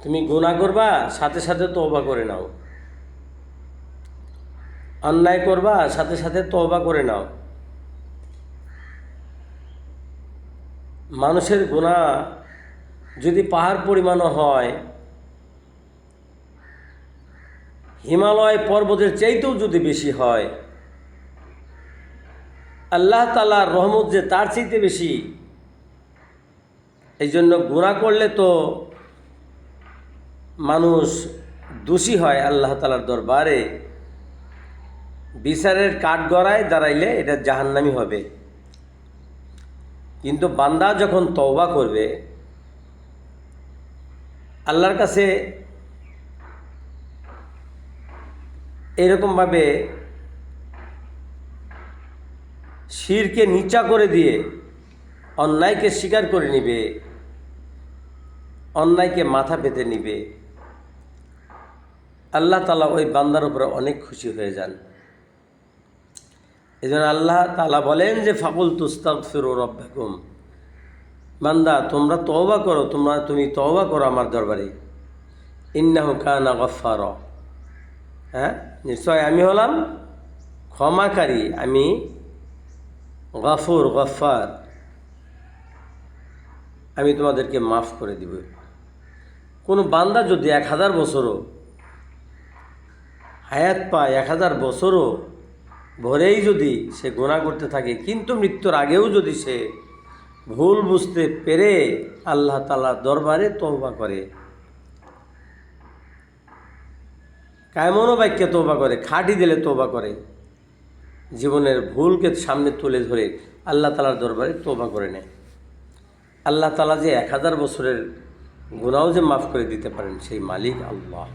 তুমি গুনাহ করবা, সাথে সাথে তওবা করে নাও। অন্যায় করবা, সাথে সাথে তওবা করে নাও। মানুষের গুনাহ যদি পাহাড় পরিমাণও হয়, হিমালয় পর্বতের চাইতেও যদি বেশি হয়, আল্লাহ তাআলার রহমত যে তার চাইতে বেশি। এই জন্য গুনাহ করলে তো মানুষ দোষী হয় আল্লাহ তাআলার দরবারে, বিচারের কাঠগড়ায় দাঁড়াইলে এটা জাহান্নামী হবে। কিন্তু বান্দা যখন তওবা করবে, আল্লাহর কাছে এরকমভাবে শিরকে নিচা করে দিয়ে অন্যায়কে স্বীকার করে নিবে, অন্যায়কে মাথা পেতে নিবে, আল্লাহ তাআলা ওই বান্দার উপরে অনেক খুশি হয়ে যান। এই জন্য আল্লাহ তাআলা বলেন যে ফাকুলতু আস্তাগফিরু রাব্বাকুম, বান্দা তোমরা তওবা করো, তুমি তওবা করো আমার দরবারে। ইন্নাহু কানা গফফারা, নিশ্চয় আমি হলাম ক্ষমাকারী, আমি গফুর গফফার, আমি তোমাদেরকে মাফ করে দিব। কোনো বান্দা যদি 1000 বছরও হায়াত পায়, 1000 বছরও ভরেই যদি সে গুনাহ করতে থাকে, কিন্তু মৃত্যুর আগেও যদি সে ভুল বুঝতে পেরে আল্লাহ তাআলার দরবারে তওবা করে, কায়মনো বাক্যে তওবা করে, খাঁটি দিলে তওবা করে, জীবনের ভুলকে সামনে তুলে ধরে আল্লাহ তাআলার দরবারে তওবা করে নেয়, আল্লাহ তাআলা যে 1000 বছরের গুনাহও যে মাফ করে দিতে পারেন সেই মালিক আল্লাহ।